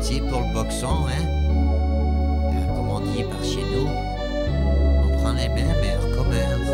parti pour le boxon, hein? Comme on dit par chez nous, on prend les mêmes et on recommence.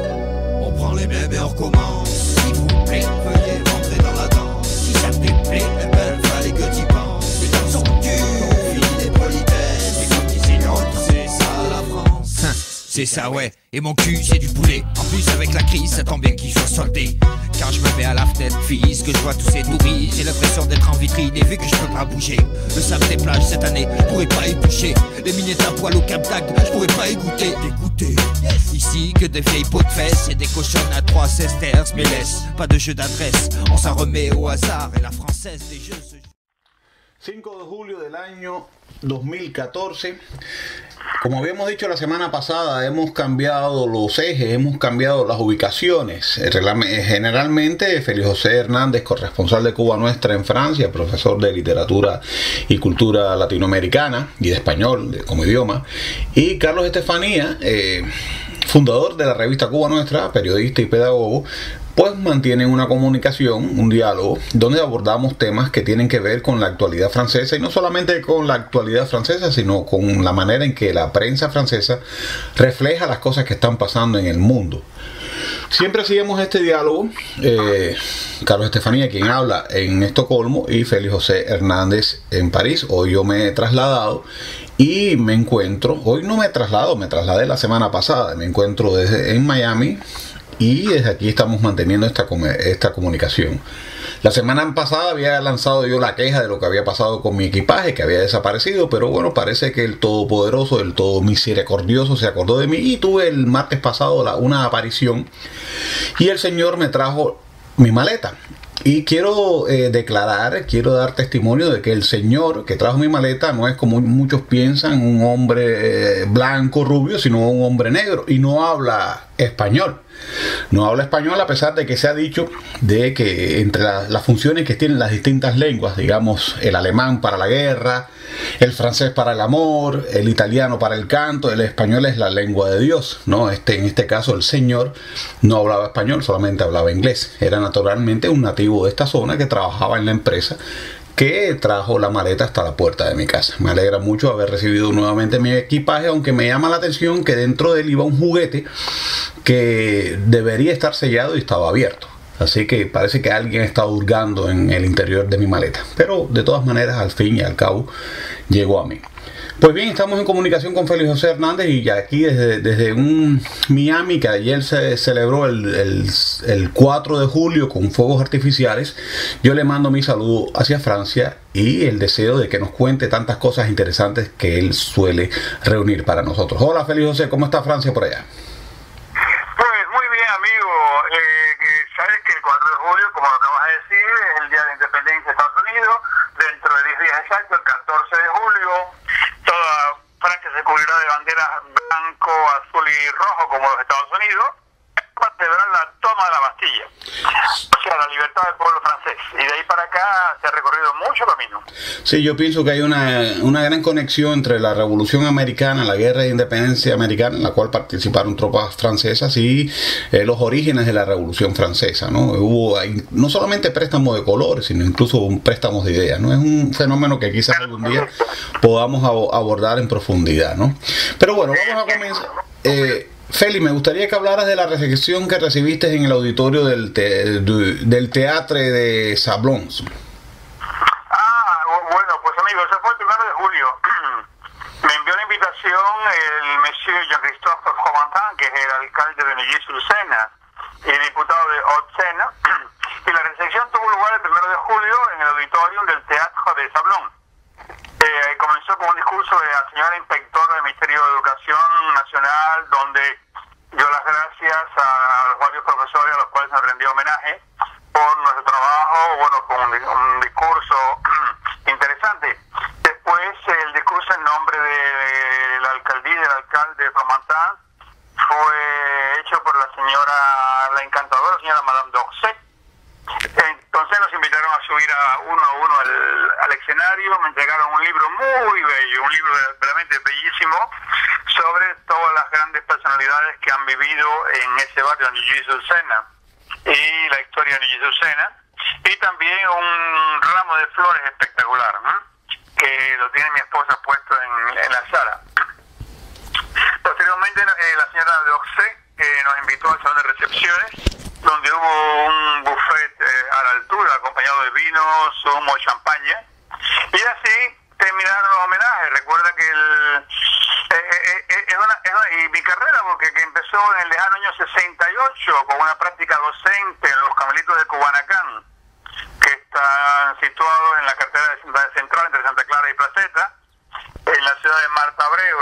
On prend les mêmes et on recommence. S'il vous plaît, veuillez rentrer dans la danse. Si ça te plaît, eh ben fallait que t'y penses. Les dames sont dures, fini des politesses. Et quand ils ignorent, c'est ça la France. C'est ça, ouais, et mon cul c'est du poulet. En plus avec la crise, ça tombe bien qu'il soit soldé. Quand je me mets à la fenêtre fixe, que je vois tous ces touristes, j'ai l'impression d'être en vitrine. Et vu que je peux pas bouger, le sable des plages cette année, je pourrais pas y toucher. Les minettes à poil au Cap d'Agde, je pourrais pas y goûter. Dégoûter, ici que des vieilles peaux de fesses et des cochonnes à 3 sesterces. Mais laisse, pas de jeu d'adresse, on s'en remet au hasard. Et la française des jeux se... 5 de julio del año 2014. Como habíamos dicho la semana pasada, hemos cambiado los ejes, hemos cambiado las ubicaciones. Generalmente, Félix José Hernández, corresponsal de Cuba Nuestra en Francia, profesor de literatura y cultura latinoamericana y de español como idioma, y Carlos Estefanía, fundador de la revista Cuba Nuestra, periodista y pedagogo, pues mantienen una comunicación, un diálogo, donde abordamos temas que tienen que ver con la actualidad francesa, y no solamente con la actualidad francesa, sino con la manera en que la prensa francesa refleja las cosas que están pasando en el mundo. Siempre hacíamos este diálogo, Carlos Estefanía, quien habla, en Estocolmo, y Félix José Hernández en París. Hoy yo me he trasladado y me encuentro, hoy no me he trasladado, me trasladé la semana pasada, me encuentro en Miami, y desde aquí estamos manteniendo esta comunicación. La semana pasada había lanzado yo la queja de lo que había pasado con mi equipaje, que había desaparecido, pero bueno, parece que el Todopoderoso, el Todo Misericordioso se acordó de mí, y tuve el martes pasado una aparición y el Señor me trajo mi maleta. Y quiero quiero dar testimonio de que el señor que trajo mi maleta no es, como muchos piensan, un hombre blanco, rubio, sino un hombre negro, y no habla español. No habla español, a pesar de que se ha dicho de que entre las funciones que tienen las distintas lenguas, digamos, el alemán para la guerra, el francés para el amor, el italiano para el canto, el español es la lengua de Dios, ¿no? En este caso el señor no hablaba español, solamente hablaba inglés. Era naturalmente un nativo de esta zona que trabajaba en la empresa que trajo la maleta hasta la puerta de mi casa. Me alegra mucho haber recibido nuevamente mi equipaje, aunque me llama la atención que dentro de él iba un juguete que debería estar sellado y estaba abierto. Así que parece que alguien está hurgando en el interior de mi maleta. Pero de todas maneras, al fin y al cabo, llegó a mí. Pues bien, estamos en comunicación con Félix José Hernández, y ya aquí desde un Miami que ayer se celebró el 4 de julio con fuegos artificiales. Yo le mando mi saludo hacia Francia y el deseo de que nos cuente tantas cosas interesantes que él suele reunir para nosotros. Hola Félix José, ¿cómo está Francia por allá? Pues muy bien, amigo. Sabes que el 4 de julio, como lo acabas de decir, es el Día de la Independencia de Estados Unidos. Dentro de 10 días exactos, el 14 de julio, toda Francia se cubrirá de banderas blanco, azul y rojo como los Estados Unidos para celebrar la toma de la Bastilla, o sea, la libertad del pueblo francés. Y de ahí para acá se ha recorrido mucho camino. Sí, yo pienso que hay una gran conexión entre la Revolución Americana, la Guerra de Independencia Americana, en la cual participaron tropas francesas, y los orígenes de la Revolución Francesa, ¿no? Hubo no solamente préstamos de colores, sino incluso préstamos de ideas, ¿no? Es un fenómeno que quizás algún día podamos abordar en profundidad, ¿no? Pero bueno, vamos a comenzar. Feli, me gustaría que hablaras de la recepción que recibiste en el auditorio del Teatre de Sablons. Bueno, pues amigo, ese fue el 1 de julio. Me envió la invitación el monsieur Jean-Christophe Fromentin, que es el alcalde de Neuilly-sur-Seine y diputado de Haute-Seine, y la recepción tuvo lugar el 1 de julio en el auditorio del Teatre de Sablons. Comenzó con un discurso de la señora inspectora del Ministerio de Educación Nacional, donde dio las gracias a los varios profesores a los cuales nos rendió homenaje por nuestro trabajo, bueno, con un discurso interesante. Después el discurso en nombre de la alcaldía y del alcalde Fromentin fue hecho por la señora, la encantadora señora Madame d'Orsay. Entonces nos invitaron a subir uno a uno al escenario, me entregaron un libro muy bello, un libro realmente bellísimo, sobre todas las grandes personalidades que han vivido en ese barrio de Neuilly-sur-Seine y la historia de Neuilly-sur-Seine, y también un ramo de flores espectacular, ¿no? que lo tiene mi esposa puesto en la sala. Posteriormente, la señora Doxé nos invitó al salón de recepciones, donde hubo un buffet a la altura, acompañado de vino, zumo y champaña. Y así terminaron los homenajes. Recuerda que y mi carrera, porque que empezó en el lejano año 68 con una práctica docente en los Carmelitos de Cubanacán, que están situados en la carretera de central entre Santa Clara y Placeta, en la ciudad de Marta Abreu,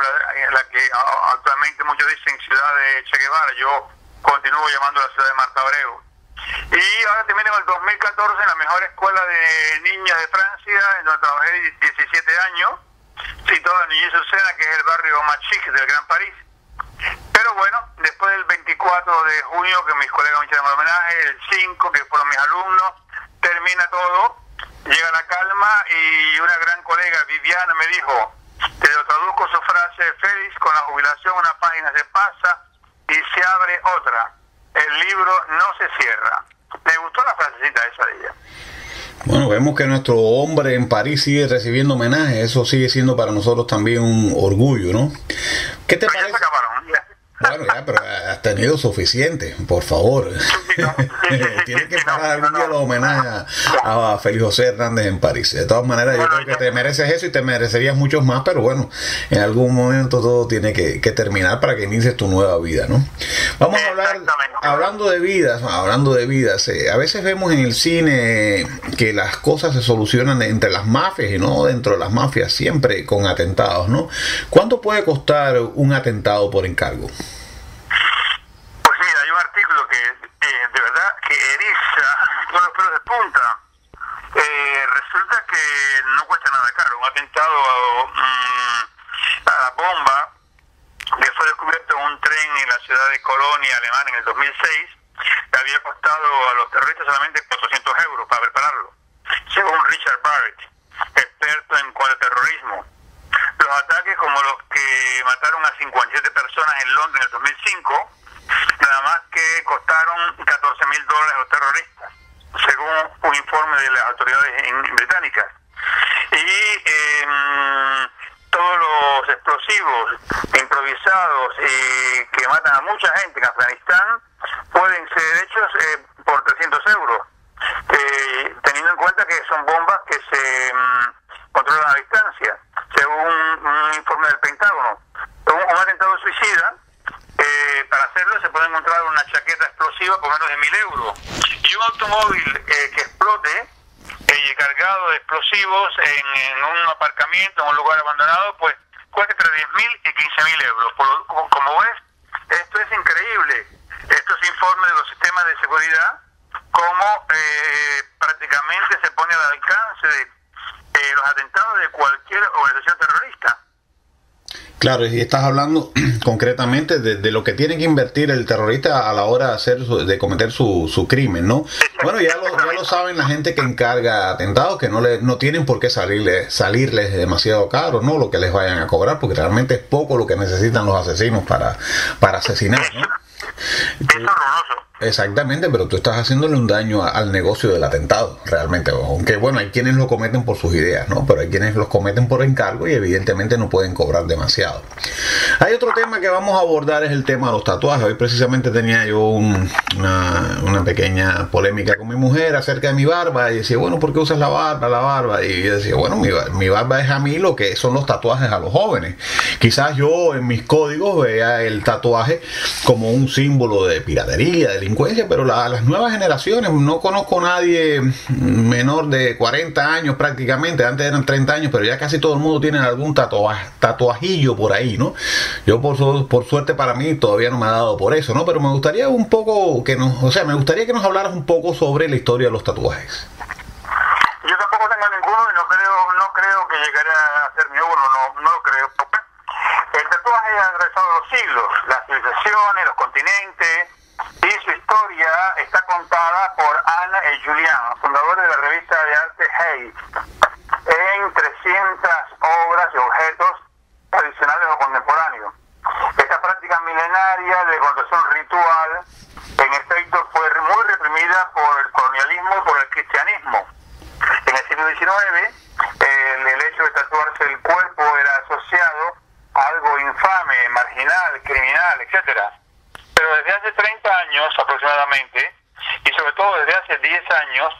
la que actualmente muchos dicen ciudad de Che Guevara. Yo continúo llamando la ciudad de Marta Abreu. Y ahora termino en el 2014 en la mejor escuela de niñas de Francia, en donde trabajé 17 años, situada en Neuilly-sur-Seine, que es el barrio más chic del Gran París. Pero bueno, después del 24 de junio, que mis colegas me hicieron el homenaje, el 5, que fueron mis alumnos, termina todo, llega la calma, y una gran colega, Viviana, me dijo, te lo traduzco su frase: Félix, con la jubilación una página se pasa y se abre otra. El libro no se cierra. Me gustó la frasecita esa de ella. Bueno, vemos que nuestro hombre en París sigue recibiendo homenajes. Eso sigue siendo para nosotros también un orgullo, ¿no? ¿Qué te parece? Ya se acabaron, ya. Bueno, ya, pero has tenido suficiente, por favor. Tienes que pagar algún día los homenajes a Félix José Hernández en París. De todas maneras, yo creo que te mereces eso y te merecerías muchos más, pero bueno, en algún momento todo tiene que terminar para que inicies tu nueva vida, ¿no? Vamos a hablar, hablando de vidas, a veces vemos en el cine que las cosas se solucionan entre las mafias y no dentro de las mafias, siempre con atentados, ¿no? ¿Cuánto puede costar un atentado por encargo? Pues mira, hay un artículo que de verdad que eriza con los pelos de punta. Resulta que no cuesta nada caro. Un atentado a la bomba que fue descubierto en un tren en la ciudad de Colonia, Alemania, en el 2006, le había costado a los terroristas solamente 400 euros para prepararlo, según Richard Barrett, experto en contraterrorismo. Los ataques, como los que mataron a 57 personas en Londres en el 2005, nada más que costaron $14,000 a los terroristas, según un informe de las autoridades británicas. Y todos los explosivos improvisados que matan a mucha gente en Afganistán pueden ser hechos por 300 euros, teniendo en cuenta que son bombas que se controlan a distancia, según un informe del Pentágono. Un atentado suicida, para hacerlo se puede encontrar una chaqueta explosiva por menos de 1.000 euros, y un automóvil que explote cargado de explosivos en un aparcamiento, en un lugar abandonado, pues cuesta entre 10.000 y 15.000 euros. Como ves, esto es increíble. Estos informes de los sistemas de seguridad, cómo prácticamente se pone al alcance de los atentados de cualquier organización terrorista. Claro, y estás hablando concretamente de lo que tiene que invertir el terrorista a la hora de cometer su crimen, ¿no? Bueno, ya lo saben la gente que encarga atentados, que no tienen por qué salirles demasiado caro, ¿no? Lo que les vayan a cobrar, porque realmente es poco lo que necesitan los asesinos para asesinar, ¿no? Es horroroso. Exactamente, pero tú estás haciéndole un daño al negocio del atentado, realmente. Aunque bueno, hay quienes lo cometen por sus ideas, ¿no? Pero hay quienes los cometen por encargo y evidentemente no pueden cobrar demasiado. Hay otro tema que vamos a abordar, es el tema de los tatuajes. Hoy precisamente tenía yo una pequeña polémica con mi mujer acerca de mi barba, y decía, bueno, ¿por qué usas la barba? Y yo decía, bueno, mi barba es a mí lo que son los tatuajes a los jóvenes. Quizás yo en mis códigos vea el tatuaje como un símbolo de piratería, de delincuencia, pero las nuevas generaciones, no conozco a nadie menor de 40 años prácticamente, antes eran 30 años, pero ya casi todo el mundo tiene algún tatuajillo por ahí, ¿no? Yo por suerte para mí todavía no me ha dado por eso, ¿no? Pero me gustaría un poco que nos hablaras un poco sobre la historia de los tatuajes. Yo tampoco tengo ninguno y no creo que llegaré a hacer ni uno, no lo creo. El tatuaje ha atravesado los siglos, las civilizaciones, los continentes, y su historia está contada por Anna y Julian, fundadores de la revista de arte Hey, en 300 obras y objetos tradicionales o contemporáneos. Esta práctica milenaria de connotación ritual, en efecto, fue muy reprimida por el colonialismo y por el cristianismo. En el siglo XIX, el hecho de etcétera. Pero desde hace 30 años aproximadamente, y sobre todo desde hace 10 años,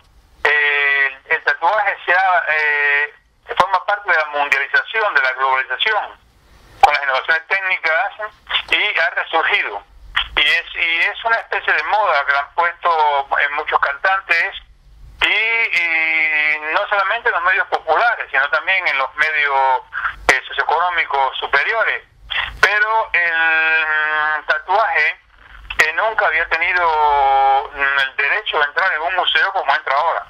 el tatuaje forma parte de la mundialización, de la globalización, con las innovaciones técnicas, y ha resurgido. Y es una especie de moda que lo han puesto en muchos cantantes, y no solamente en los medios populares, sino también en los medios socioeconómicos superiores. Pero el tatuaje nunca había tenido el derecho a entrar en un museo como entra ahora.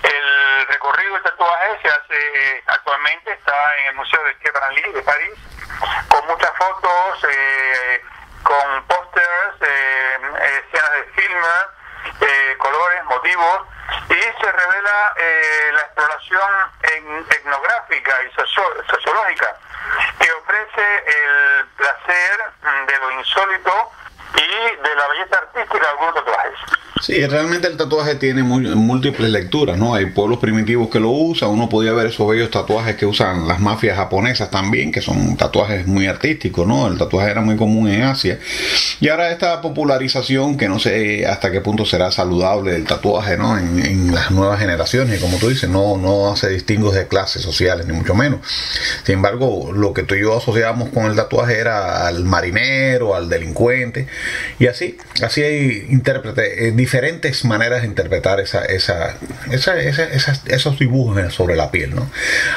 El recorrido del tatuaje se hace actualmente, está en el Museo de Quai Branly de París, con muchas fotos, con pósters, escenas de filmes, colores, motivos, y se revela la exploración etnográfica y sociológica que ofrece el placer de lo insólito y de la belleza artística de algunos tatuajes. Sí, realmente el tatuaje tiene múltiples lecturas, ¿no? Hay pueblos primitivos que lo usan, uno podía ver esos bellos tatuajes que usan las mafias japonesas también, que son tatuajes muy artísticos, ¿no? El tatuaje era muy común en Asia. Y ahora esta popularización, que no sé hasta qué punto será saludable el tatuaje, ¿no? En las nuevas generaciones, y como tú dices, no hace distingos de clases sociales, ni mucho menos. Sin embargo, lo que tú y yo asociábamos con el tatuaje era al marinero, al delincuente, y así hay intérpretes, diferentes maneras de interpretar esos dibujos sobre la piel, ¿no?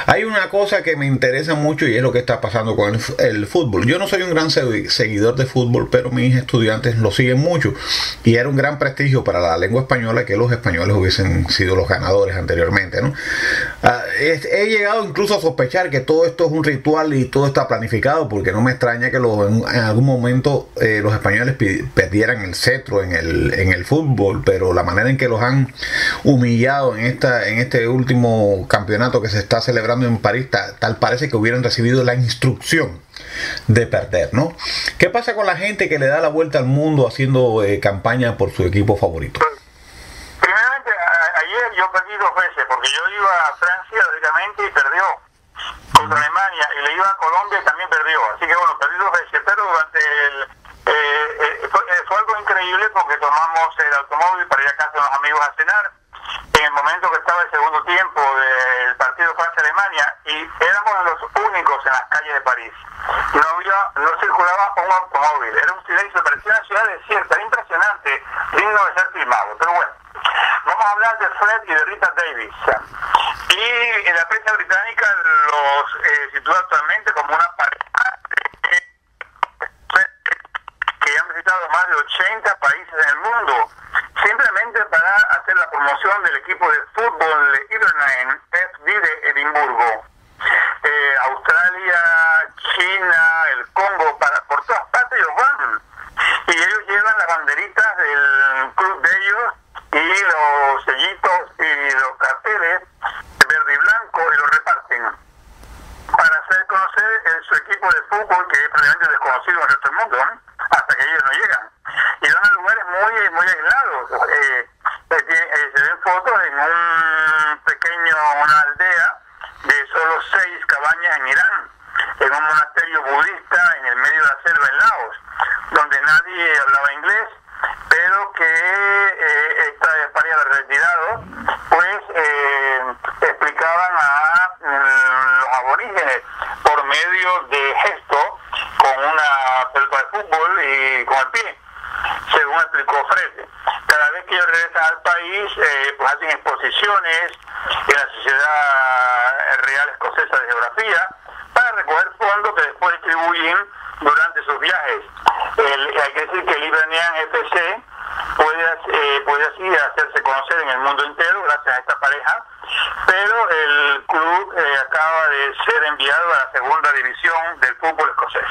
Hay una cosa que me interesa mucho y es lo que está pasando con el fútbol. Yo no soy un gran seguidor de fútbol, pero mis estudiantes lo siguen mucho, y era un gran prestigio para la lengua española que los españoles hubiesen sido los ganadores anteriormente, ¿no? He llegado incluso a sospechar que todo esto es un ritual y todo está planificado, porque no me extraña que en algún momento los españoles perdieran el cetro en el fútbol, pero la manera en que los han humillado en este último campeonato que se está celebrando en París, tal parece que hubieran recibido la instrucción de perder, ¿no? ¿Qué pasa con la gente que le da la vuelta al mundo haciendo campaña por su equipo favorito? Primeramente, ayer yo perdí 2 veces, porque yo iba a Francia, lógicamente, y perdió contra Alemania, y le iba a Colombia y también perdió. Así que bueno, perdí 2 veces, pero durante fue algo increíble, porque tomamos el automóvil para ir a casa de unos amigos a cenar en el momento que estaba el segundo tiempo del partido Francia-Alemania, y éramos los únicos en las calles de París. No circulaba un automóvil, era un silencio, parecía una ciudad desierta, era impresionante, digno de ser filmado. Pero bueno, vamos a hablar de Fred y de Rita Davis. Y en la prensa británica los sitúa actualmente como una pareja que han visitado más de 80 países en el mundo, simplemente para hacer la promoción del equipo de fútbol de Inverness FD de Edimburgo. Australia, China, el Congo, por todas partes ellos van. Y ellos llevan las banderitas del club de ellos, y los sellitos y los carteles de verde y blanco, y los reparten para hacer conocer su equipo de fútbol, que es prácticamente desconocido en el resto del mundo, ¿no? Hasta que ellos no llegan. Y van a lugares muy aislados. Se ven fotos en una aldea de solo 6 cabañas en Irán, en un monasterio budista en el medio de la selva en Laos, donde nadie hablaba inglés, pero que esta pareja de retirados pues explicaban a los aborígenes por medio de gestos con una pelota de fútbol y con el pie, según explicó Fred. Cada vez que ellos regresan al país, pues hacen exposiciones en la Sociedad Real Escocesa de Geografía para recoger fondos que después distribuyen durante sus viajes. Hay que decir que el Inverness FC puede así hacerse conocer en el mundo entero gracias a esta pareja, pero el club acaba de ser enviado a la segunda división del fútbol escocés.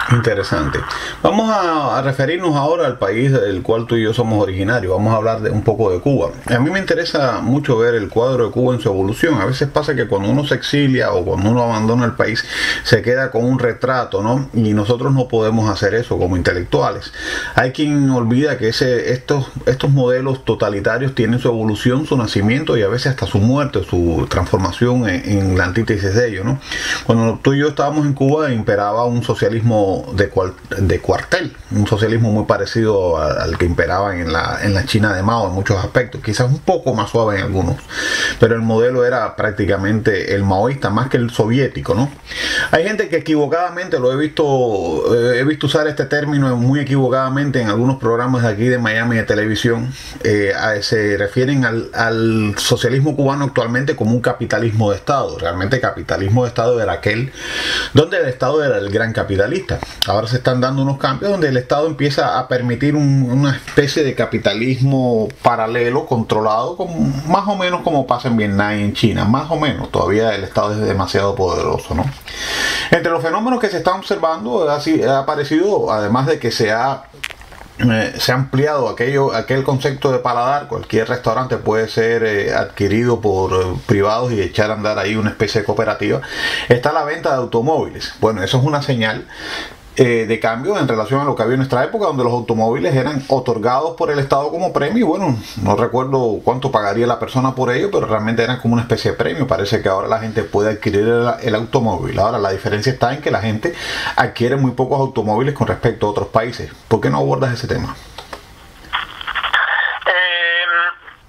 Interesante. Vamos a referirnos ahora al país del cual tú y yo somos originarios. Vamos a hablar un poco de Cuba. A mí me interesa mucho ver el cuadro de Cuba en su evolución. A veces pasa que cuando uno se exilia o cuando uno abandona el país, se queda con un retrato, ¿no? Y nosotros no podemos hacer eso como intelectuales. Hay quien olvida que estos modelos totalitarios tienen su evolución, su nacimiento y a veces hasta su muerte, su transformación en la antítesis de ello, ¿no? Cuando tú y yo estábamos en Cuba, imperaba un socialismo de cuartel, un socialismo muy parecido al que imperaba en la China de Mao en muchos aspectos, quizás un poco más suave en algunos, pero el modelo era prácticamente el maoísta más que el soviético, ¿no? Hay gente que equivocadamente, he visto usar este término muy equivocadamente en algunos programas de aquí de Miami de televisión, se refieren al socialismo cubano actualmente como un capitalismo de Estado. Realmente capitalismo de Estado era aquel donde el Estado era el gran capitalista. Ahora se están dando unos cambios donde el Estado empieza a permitir una especie de capitalismo paralelo, controlado, más o menos como pasa en Vietnam y en China, más o menos. Todavía el Estado es demasiado poderoso, ¿no? Entre los fenómenos que se están observando ha aparecido, además de que se ha ampliado aquel concepto de paladar. Cualquier restaurante puede ser adquirido por privados y echar a andar ahí una especie de cooperativa. Está la venta de automóviles. Bueno, eso es una señal de cambio en relación a lo que había en nuestra época, donde los automóviles eran otorgados por el Estado como premio. Y bueno, no recuerdo cuánto pagaría la persona por ello, pero realmente eran como una especie de premio. Parece que ahora la gente puede adquirir el automóvil. Ahora la diferencia está en que la gente adquiere muy pocos automóviles con respecto a otros países. ¿Por qué no abordas ese tema?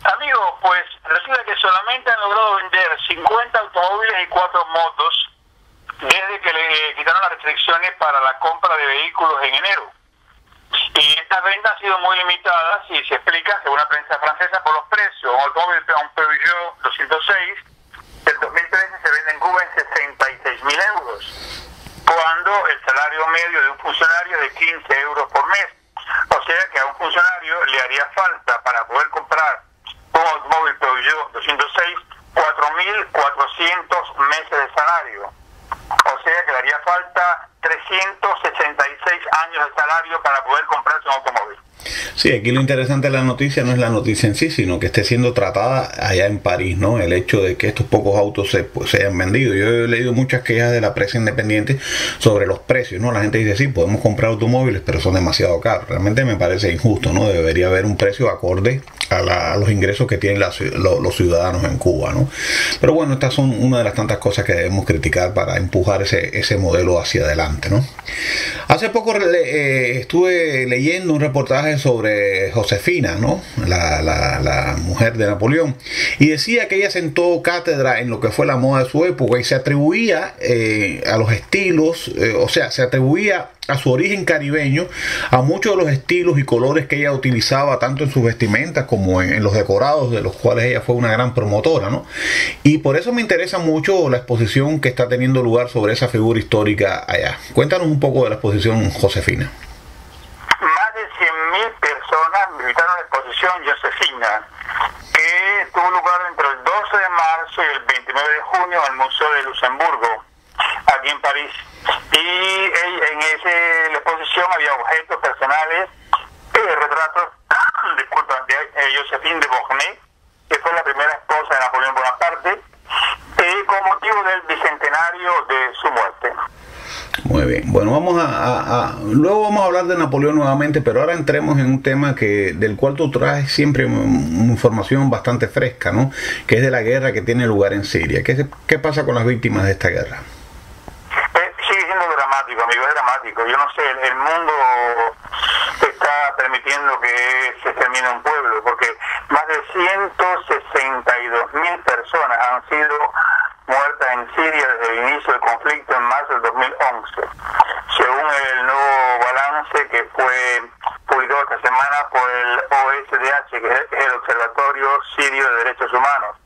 Amigo, pues resulta que solamente han logrado vender 50 automóviles y 4 motos desde que le quitaron las restricciones para la compra de vehículos en enero. Y estas ventas han sido muy limitadas y se explica, según la prensa francesa, por los precios. Un automóvil, un Peugeot 206 del 2013 se vende en Cuba en 66.000 euros, cuando el salario medio de un funcionario es de 15 euros por mes. O sea que a un funcionario le haría falta, para poder comprar un automóvil Peugeot 206, 4.400 meses de salario. O sea que le haría falta 366 años de salario para poder comprarse un automóvil. Sí, aquí lo interesante de la noticia no es la noticia en sí, sino que esté siendo tratada allá en París, ¿no? El hecho de que estos pocos autos se hayan vendido. Yo he leído muchas quejas de la prensa independiente sobre los precios, ¿no? La gente dice, sí, podemos comprar automóviles, pero son demasiado caros. Realmente me parece injusto, ¿no? Debería haber un precio acorde a los ingresos que tienen los ciudadanos en Cuba, ¿no? Pero bueno, estas son una de las tantas cosas que debemos criticar para empujar ese modelo hacia adelante, ¿no? Hace poco estuve leyendo un reportaje sobre Josefina, ¿no? La mujer de Napoleón, y decía que ella sentó cátedra en lo que fue la moda de su época y se atribuía a los estilos, o sea, se atribuía a su origen caribeño, a muchos de los estilos y colores que ella utilizaba tanto en sus vestimentas como en los decorados, de los cuales ella fue una gran promotora, ¿no? Y por eso me interesa mucho la exposición que está teniendo lugar sobre esa figura histórica allá. Cuéntanos un poco de la exposición Josefina. Más de 100.000 personas visitaron la exposición Josefina, que tuvo lugar entre el 12 de marzo y el 29 de junio en el Museo de Luxemburgo, aquí en París. Y en la exposición había objetos personales, retratos, de Josephine de Beauharnais, que fue la primera esposa de Napoleón Bonaparte, con motivo del bicentenario de su muerte. Muy bien, bueno, luego vamos a hablar de Napoleón nuevamente, pero ahora entremos en un tema del cual tú traes siempre información bastante fresca, ¿no? Que es de la guerra que tiene lugar en Siria. ¿Qué pasa con las víctimas de esta guerra? Sigue siendo dramático, amigo, es dramático. Yo no sé, el mundo está permitiendo que se termine un pueblo, porque más de 162.000 personas han sido muertas en Siria desde el inicio del conflicto en marzo del 2011, según el nuevo balance que fue publicado esta semana por el OSDH, que es el Observatorio Sirio de Derechos Humanos.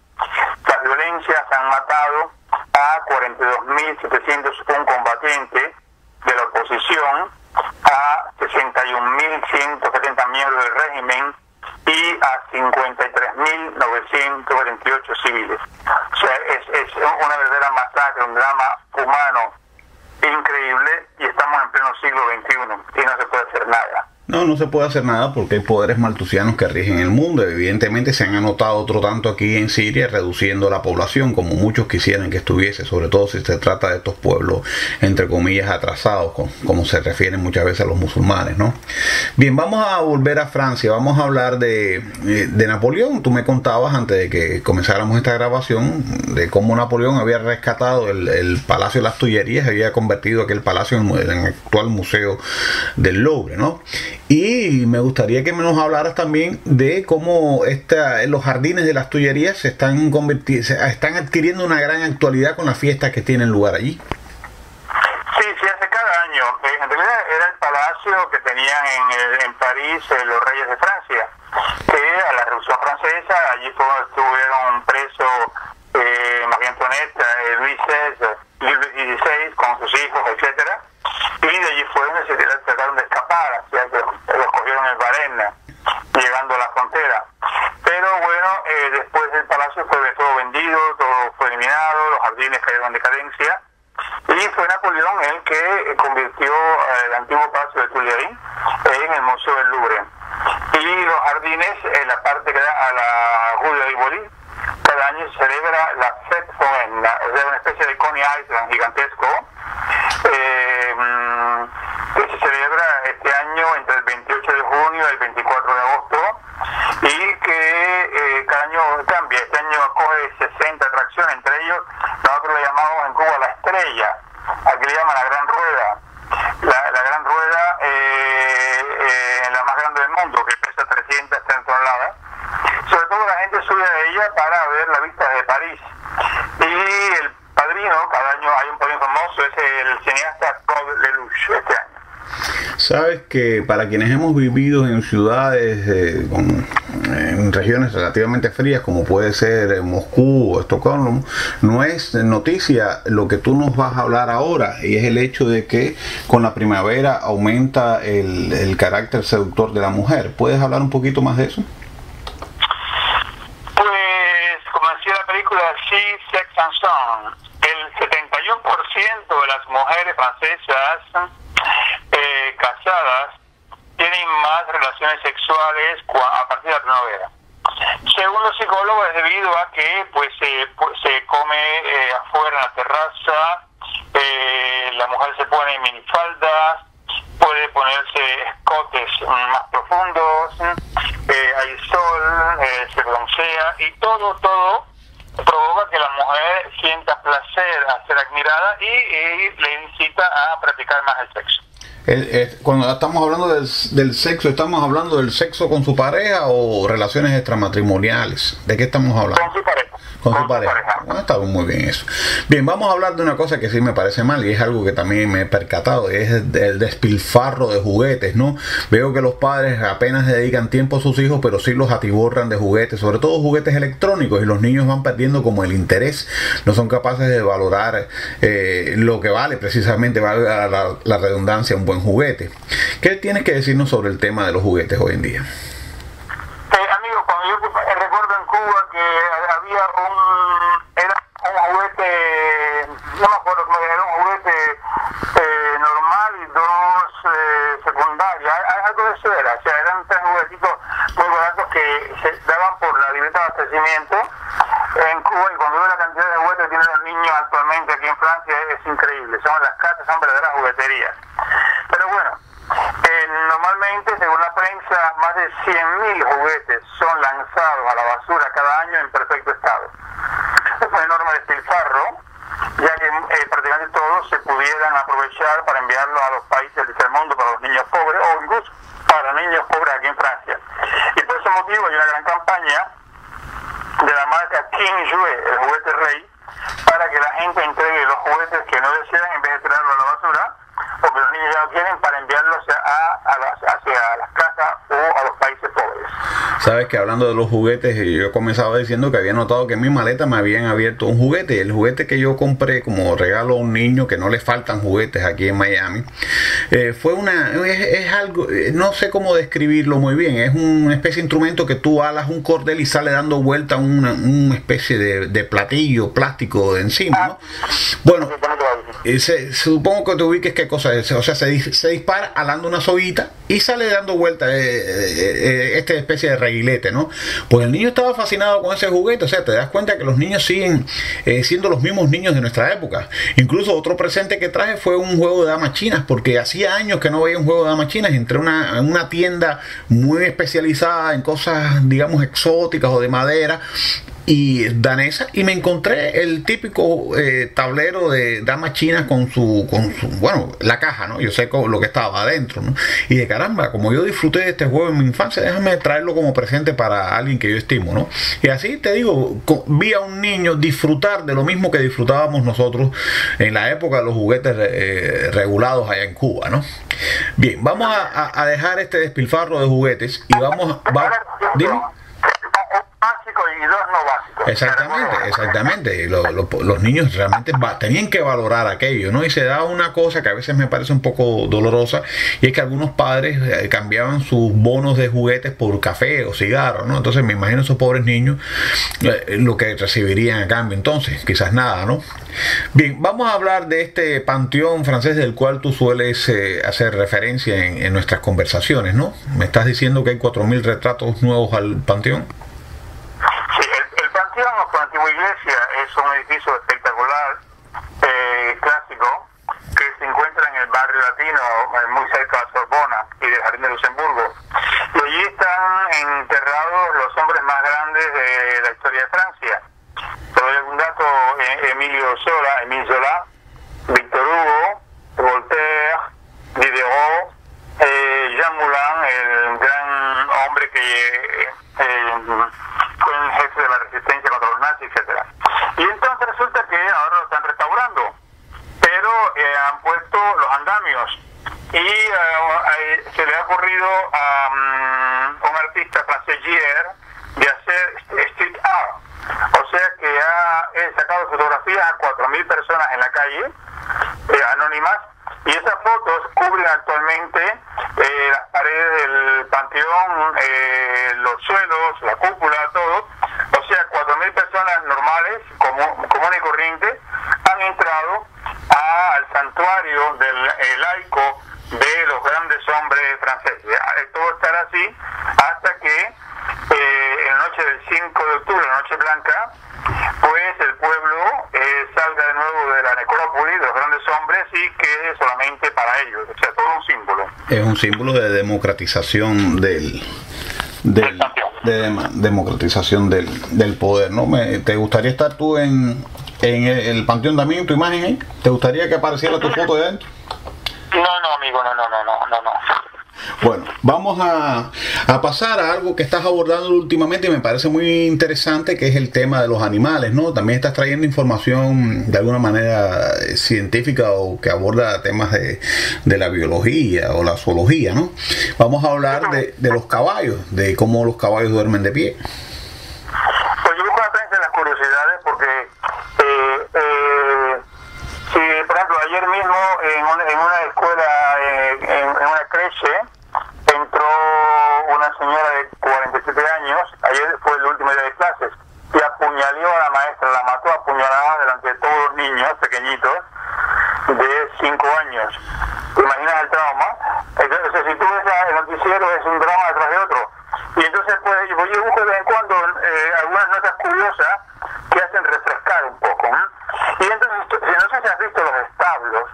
Las violencias han matado a 42.701 combatientes de la oposición, a 61.170 miembros del régimen y a 53.948 civiles. O sea, es una verdadera masacre, un drama humano increíble, y estamos en pleno siglo XXI y no se puede hacer nada. No, no se puede hacer nada porque hay poderes maltusianos que rigen el mundo. Evidentemente se han anotado otro tanto aquí en Siria, reduciendo la población, como muchos quisieran que estuviese, sobre todo si se trata de estos pueblos, entre comillas, atrasados, como se refieren muchas veces a los musulmanes, ¿no? Bien, vamos a volver a Francia, vamos a hablar de Napoleón. Tú me contabas antes de que comenzáramos esta grabación de cómo Napoleón había rescatado el Palacio de las Tullerías, había convertido aquel palacio en el actual Museo del Louvre, ¿no? Y me gustaría que nos hablaras también de cómo los jardines de las Tullerías se están adquiriendo una gran actualidad con las fiestas que tienen lugar allí. Sí, se hace cada año. En realidad era el palacio que tenían en París los reyes de Francia, que a la Revolución Francesa, allí fue donde estuvieron presos María Antonieta, Luis XVI con sus hijos, etcétera, y de allí fue donde se trataron de escapar, o sea, que los cogieron en Varennes, llegando a la frontera. Pero bueno, después del palacio fue todo vendido, todo fue eliminado, los jardines cayeron en decadencia, y fue Napoleón el que convirtió el antiguo palacio de Tuileries en el Museo del Louvre. Y los jardines, en la parte que da a la Rue de Rivoli, cada año se celebra la Fête Foraine, o sea, una especie de Coney Island gigantesco, que se celebra este año entre el 28 de junio y el 24 de agosto, y que cada año cambia. Este año acoge 60 atracciones, entre ellos nosotros le llamamos en Cuba la estrella, aquí le llaman la Gran Rueda. La Gran Rueda la más grande del mundo, que pesa 330 toneladas. Sobre todo la gente sube a ella para ver la vista de París. Y el padrino, cada año hay un padrino famoso, es el cineasta Claude Lelouch, este año. Sabes que para quienes hemos vivido en ciudades, en regiones relativamente frías, como puede ser Moscú o Estocolmo, no es noticia lo que tú nos vas a hablar ahora, y es el hecho de que con la primavera aumenta el carácter seductor de la mujer. ¿Puedes hablar un poquito más de eso? Como decía la película Sí, Sex and Son, el 71% de las mujeres francesas casadas tienen más relaciones sexuales a partir de la primavera. Según los psicólogos, es debido a que se come afuera en la terraza, la mujer se pone minifaldas, puede ponerse escotes más profundos, hay sol, se broncea, y todo provoca que la mujer sienta placer a ser admirada y le incita a practicar más el sexo. Cuando estamos hablando del sexo, ¿estamos hablando del sexo con su pareja o relaciones extramatrimoniales? ¿De qué estamos hablando? Con su pareja. Con su pareja. Bueno, está muy bien eso. Bien, vamos a hablar de una cosa que sí me parece mal, y es algo que también me he percatado, es el despilfarro de juguetes, ¿no? Veo que los padres apenas dedican tiempo a sus hijos, pero sí los atiborran de juguetes, sobre todo juguetes electrónicos, y los niños van perdiendo como el interés, no son capaces de valorar lo que vale precisamente, vale la redundancia, un buen juguete. ¿Qué tienes que decirnos sobre el tema de los juguetes hoy en día? Amigo, cuando yo recuerdo en Cuba que había un juguete, no me acuerdo cómo era un juguete normal y dos secundarios, algo de eso era, o sea, eran 3 juguetitos muy baratos que se daban por la libreta de abastecimiento en Cuba, y cuando veo la cantidad de juguetes que tienen los niños actualmente aquí en Francia es increíble, las casas son verdaderas jugueterías. Pero bueno, normalmente, según la prensa, más de 100.000 juguetes son lanzados a la basura cada año en perfecto estado. Es un enorme despilfarro, ya que prácticamente todos se pudieran aprovechar para enviarlo a los países del tercer mundo, para los niños pobres, o incluso para niños pobres aquí en Francia. Y por ese motivo hay una gran campaña de la marca King Jouet, el juguete rey, para que la gente entregue los juguetes que no desean en vez de tirarlos a la basura, porque los niños ya lo quieren, para enviarlos hacia las casas o a los países pobres. Sabes que hablando de los juguetes, yo comenzaba diciendo que había notado que en mi maleta me habían abierto un juguete. El juguete que yo compré como regalo a un niño, que no le faltan juguetes aquí en Miami, es algo, no sé cómo describirlo muy bien. Es una especie de instrumento que tú alas un cordel y sale dando vuelta una especie de platillo plástico de encima, ¿no? Bueno, supongo que te ubiques qué cosa es. O sea, se dispara alando una soguita y sale dando vuelta esta especie de reguilete, ¿no? Pues el niño estaba fascinado con ese juguete. O sea, te das cuenta que los niños siguen siendo los mismos niños de nuestra época. Incluso otro presente que traje fue un juego de damas chinas, porque hacía años que no veía un juego de damas chinas. Entré en una tienda muy especializada en cosas, digamos, exóticas o de madera y danesa, y me encontré el típico tablero de damas chinas con su bueno, la caja, ¿no? Yo sé lo que estaba adentro, ¿no? Y de caramba, como yo disfruté de este juego en mi infancia, déjame traerlo como presente para alguien que yo estimo, ¿no? Y así te digo, vi a un niño disfrutar de lo mismo que disfrutábamos nosotros en la época de los juguetes regulados allá en Cuba, ¿no? Bien, vamos a dejar este despilfarro de juguetes y dime. Básico y dos no básicos. Exactamente. Los niños realmente tenían que valorar aquello, ¿no? Y se da una cosa que a veces me parece un poco dolorosa, y es que algunos padres cambiaban sus bonos de juguetes por café o cigarros, ¿no? Entonces me imagino esos pobres niños lo que recibirían a cambio. Entonces, quizás nada, ¿no? Bien, vamos a hablar de este panteón francés del cual tú sueles hacer referencia en nuestras conversaciones, ¿no? Me estás diciendo que hay 4.000 retratos nuevos al panteón. Nuestra antigua iglesia es un edificio espectacular, clásico, que se encuentra en el barrio latino, muy cerca de Sorbona y del Jardín de Luxemburgo. Y allí están enterrados los hombres más grandes de la historia de Francia. Te doy algún dato: Émile Zola, Victor Hugo, Voltaire, Diderot, Jean Moulin, el gran hombre que fue el jefe de la resistencia contra los nazis, etcétera. Y entonces resulta que ahora lo están restaurando, pero han puesto los andamios, y se le ha ocurrido a un artista francés, Gier, de hacer street art. O sea que ha sacado fotografías a 4.000 personas en la calle, anónimas, y esas fotos cubren actualmente las paredes del panteón, los suelos, la cúpula, todo. O sea, 4.000 personas normales, común y corriente, han entrado al santuario del laico de los grandes hombres franceses. Esto va a estar así hasta que en la noche del 5 de octubre, la noche blanca, pues el pueblo salga de nuevo de la necrópolis de los grandes hombres y quede solamente para ellos. O sea, todo un símbolo. Es un símbolo de democratización democratización del poder, ¿no? ¿Te gustaría estar tú en el panteón también, tu imagen ahí? ¿Te gustaría que apareciera tu foto de adentro? No, amigo, no. Bueno, vamos a pasar a algo que estás abordando últimamente y me parece muy interesante, que es el tema de los animales, ¿no? También estás trayendo información de alguna manera científica o que aborda temas de la biología o la zoología, ¿no? Vamos a hablar de los caballos, de cómo los caballos duermen de pie. Pues yo busco atrás de las curiosidades porque si, por ejemplo, ayer mismo en una escuela, en una creche, entró una señora de 47 años, ayer fue el último día de clases, y apuñaló a la maestra, la mató a puñaladas delante de todos los niños pequeñitos de 5 años. ¿Te imaginas el trauma? Entonces, si tú ves el noticiero, es un drama detrás de otro. Y entonces, pues, yo busco de vez en cuando algunas notas curiosas que hacen refrescar un poco. Y entonces, no sé si has visto los establos,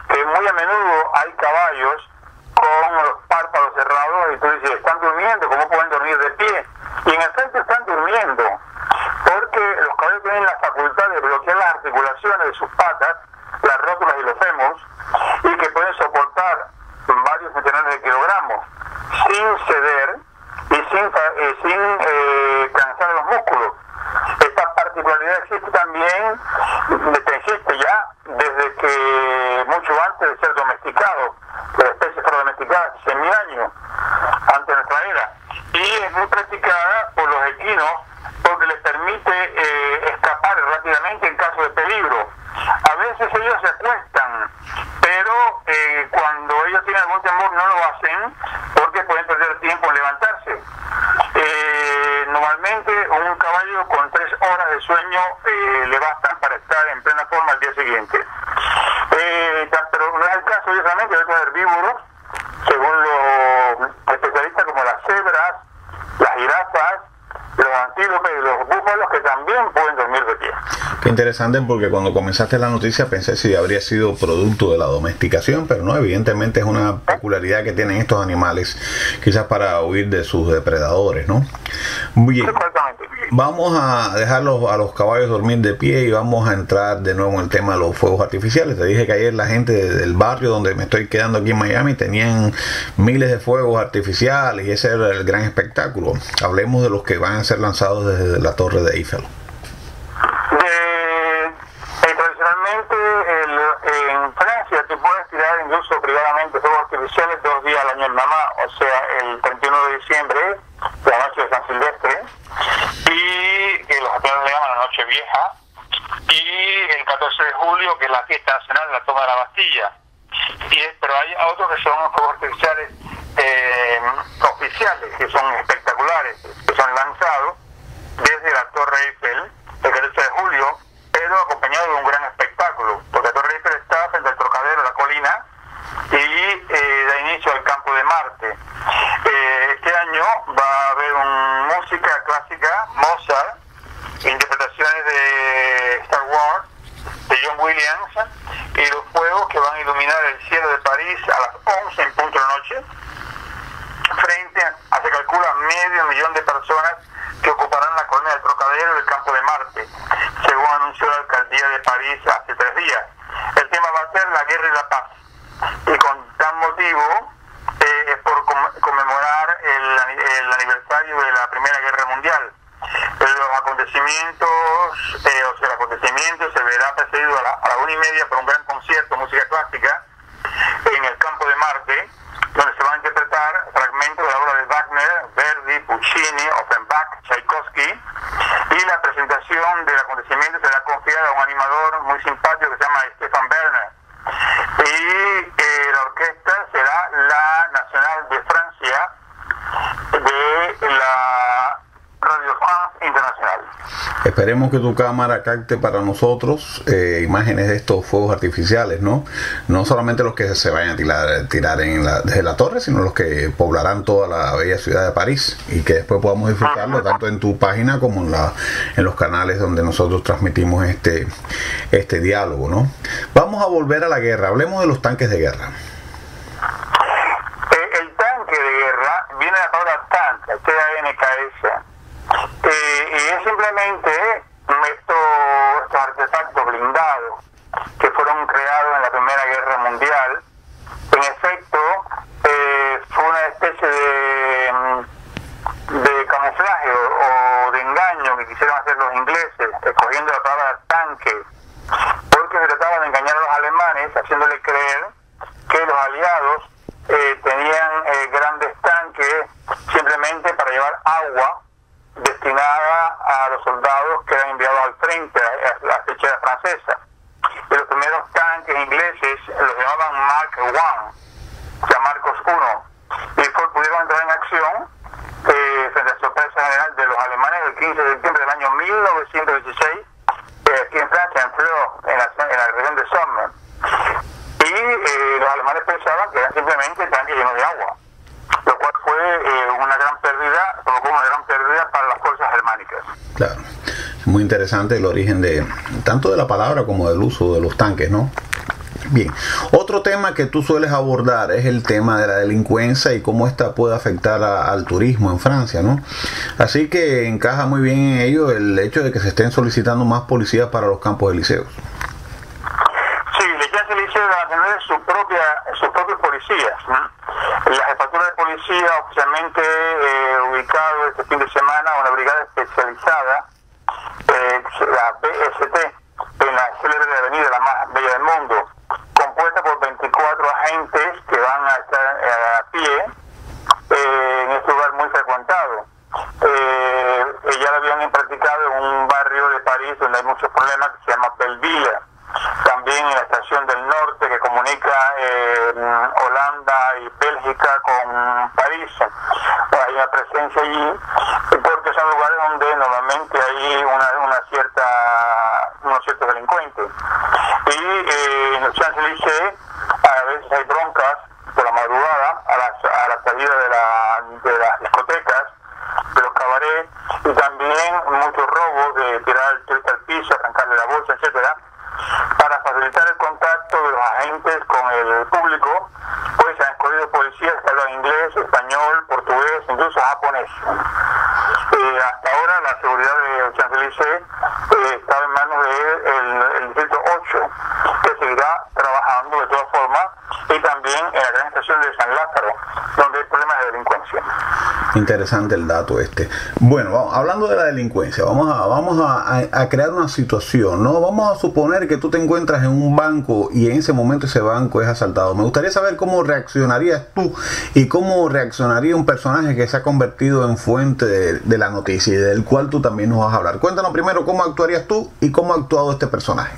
que muy a menudo hay caballos con los párpados cerrados y tú dices, ¿están durmiendo? ¿Cómo pueden dormir de pie? Y en efecto están durmiendo, porque los caballos tienen la facultad de bloquear las articulaciones de sus patas, las rótulas y los fémurs, y que pueden soportar varios centenares de kilogramos sin ceder y sin cansar los músculos. Esta particularidad existe también, existe ya desde que mucho antes de ser domesticado. La especie fue domesticada hace 1.000 años antes de nuestra era, y es muy practicada por los equinos porque les permite escapar rápidamente en caso de peligro. A veces ellos se acuestan, pero cuando ellos tienen algún temor no lo hacen porque pueden perder tiempo en levantarse. Normalmente un caballo con 3 horas de sueño le bastan para estar en plena forma al día siguiente. Pero no es el caso, obviamente, de otros herbívoros, según los especialistas, como las cebras, las jirafas, los antílopes y los búfalos, que también pueden dormir de pie. Qué interesante, porque cuando comenzaste la noticia pensé si habría sido producto de la domesticación, pero no, evidentemente es una peculiaridad que tienen estos animales, quizás para huir de sus depredadores, ¿no? Bien, vamos a dejar a los caballos dormir de pie y vamos a entrar de nuevo en el tema de los fuegos artificiales. Te dije que ayer la gente del barrio donde me estoy quedando aquí en Miami tenían miles de fuegos artificiales y ese era el gran espectáculo. Hablemos de los que van a ser lanzados desde la Torre de Eiffel. Tradicionalmente en Francia tú puedes tirar incluso privadamente fuegos artificiales 2 días al año en mamá, o sea, el 31 de diciembre, la noche de San Silvestre, y que los españoles le llaman la noche vieja, y el 14 de julio, que es la fiesta nacional de la toma de la Bastilla. Pero hay otros que son fuegos artificiales oficiales, que son espectaculares, que son lanzados desde la Torre Eiffel el 14 de julio, pero acompañado de un gran espectáculo, porque la Torre Eiffel está frente al Trocadero, la colina, y da inicio al campo de Marte. Este año va a haber música clásica, Mozart, interpretaciones de Star Wars, de John Williams, y los fuegos que van a iluminar el cielo de París a las 11 en punto de la noche, frente a, se calcula, 500.000 de personas que ocuparán la colina del Trocadero y el campo de Marte, según anunció la alcaldía de París hace 3 días. El tema va a ser la guerra y la paz, y con tal motivo es por conmemorar el aniversario de la Primera Guerra Mundial. Los acontecimientos, el acontecimiento se verá precedido a la 1:30 por un gran concierto de música clásica en el campo de Marte, donde se van a interpretar fragmentos de la obra de Wagner, Verdi, Puccini, Offenbach, Tchaikovsky, y la presentación del acontecimiento será confiada a un animador muy simpático que se llama Stefan Werner, y la orquesta será la Nacional de Francia de la Radio France Internacional. Esperemos que tu cámara capte para nosotros imágenes de estos fuegos artificiales, ¿no? No solamente los que se vayan a tirar desde la torre, sino los que poblarán toda la bella ciudad de París, y que después podamos disfrutarlo tanto en tu página como en los canales donde nosotros transmitimos este diálogo, ¿no? Vamos a volver a la guerra, hablemos de los tanques de guerra. El tanque de guerra viene de la palabra tank, T-A-N-K-S. Y es simplemente estos artefactos blindados que fueron creados en la Primera Guerra Mundial. En efecto, fue una especie de camuflaje o de engaño que quisieron hacer los ingleses, escogiendo la palabra tanque, porque se trataba de engañar a los alemanes, haciéndole creer que los aliados tenían grandes tanques simplemente para llevar agua destinada a los soldados que eran enviados al frente, a la trinchera francesa. Y los primeros tanques ingleses los llamaban Mark I, o sea, Marcos I, y pudieron entrar en acción frente a la sorpresa general de los alemanes el 15 de septiembre del año 1916, aquí en Francia, en Fleur, en la región de Somme. Y los alemanes pensaban que eran simplemente tanques llenos de agua, lo cual fue una gran pérdida, provocó una gran pérdida para las fuerzas germánicas. Claro, es muy interesante el origen tanto de la palabra como del uso de los tanques, ¿no? Bien, otro tema que tú sueles abordar es el tema de la delincuencia y cómo esta puede afectar al turismo en Francia, ¿no? Así que encaja muy bien en ello el hecho de que se estén solicitando más policías para los campos elíseos. Sí, les hace el liceo a tener sus propios policías, ¿no? La jefatura de policía oficialmente ubicado este fin de semana una brigada especializada, la BST, en la célebre avenida la más bella del mundo, compuesta por 24 agentes que van a estar a pie en este lugar muy frecuentado. Ya lo habían practicado en un barrio de París donde hay muchos problemas, que se llama Belleville. También en la estación del norte que comunica Holanda y Bélgica con París. Ahí hay una presencia allí, porque son lugares donde normalmente hay unos ciertos delincuentes. Y en los Champs-Élysées a veces hay broncas por la madrugada a la salida de las discotecas, de los cabarets, y también muchos robos de tirar el turista al piso, arrancarle la bolsa, etcétera. Para facilitar el contacto de los agentes con el público, pues han escogido policías que hablan inglés, español, portugués, incluso japonés. Hasta ahora la seguridad de Champs-Élysées está en manos del distrito 8, que seguirá trabajando de todas formas, y también en la gran estación de San Lázaro, donde hay problemas de delincuencia. Interesante el dato este. Bueno, hablando de la delincuencia, vamos a crear una situación, ¿no? Vamos a suponer que tú te encuentras en un banco y en ese momento ese banco es asaltado. Me gustaría saber cómo reaccionarías tú y cómo reaccionaría un personaje que se ha convertido en fuente de la noticia y del cual tú también nos vas a hablar. Cuéntanos primero cómo actuarías tú y cómo ha actuado este personaje.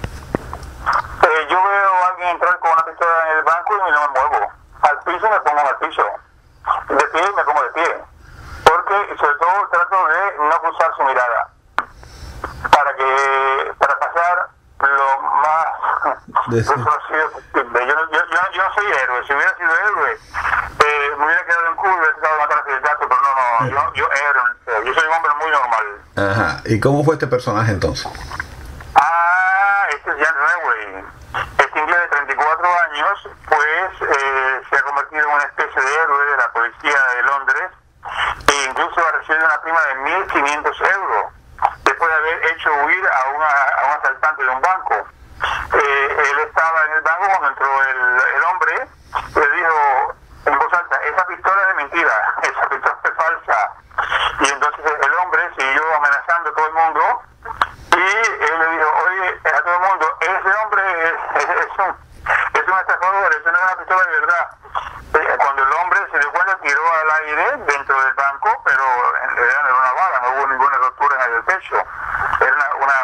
Yo veo a alguien entrar con una pistola en el banco y no me muevo. Al piso me pongo al piso. De pie me pongo de pie. Porque sobre todo trato de no cruzar su mirada. Para pasar lo más desconocido posible. Yo no soy héroe. Si hubiera sido héroe, me hubiera quedado en Cuba y hubiera tratado de matar a Fidel Castro, pero no, yo héroe. Yo soy un hombre muy normal. Ajá. ¿Y cómo fue este personaje entonces? Este es Jan Rewey. Este inglés de 34 años, pues se ha convertido en una especie de héroe de la policía de Londres, e incluso ha recibido una prima de 1.500 euros después de haber hecho huir a un asaltante de un banco. Él estaba en el banco cuando entró el hombre, le dijo en voz alta: esa pistola es de mentira, esa pistola es falsa. Y entonces el hombre siguió amenazando a todo el mundo, y él le dijo: oye, a todo el mundo, ese hombre es un estafador, eso no es una pistola de verdad. Cuando el hombre se dio cuenta, tiró al aire dentro del banco, pero en realidad no era una bala, no hubo ninguna rotura en el pecho. Era una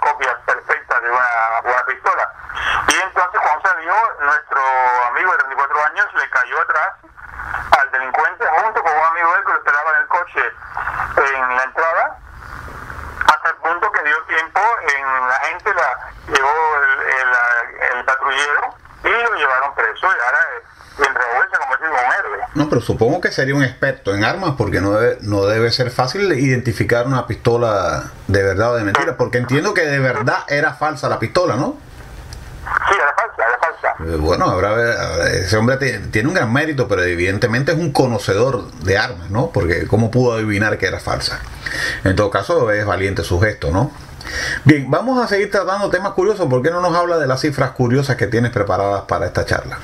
copia perfecta de una pistola. Y entonces cuando salió, nuestro amigo de 34 años le cayó atrás al delincuente junto con un amigo de él que lo esperaba en el coche en la entrada, hasta el punto que dio tiempo en la gente, llegó el patrullero y lo llevaron preso, y ahora en Raúl se ha convertido en un héroe. No, pero supongo que sería un experto en armas, porque no debe ser fácil identificar una pistola de verdad o de mentira, porque entiendo que de verdad era falsa la pistola, ¿no? Sí, era falsa. Bueno, ese hombre tiene un gran mérito, pero evidentemente es un conocedor de armas, ¿no? Porque ¿cómo pudo adivinar que era falsa? En todo caso, es valiente su gesto, ¿no? Bien, vamos a seguir tratando temas curiosos. ¿Por qué no nos habla de las cifras curiosas que tienes preparadas para esta charla?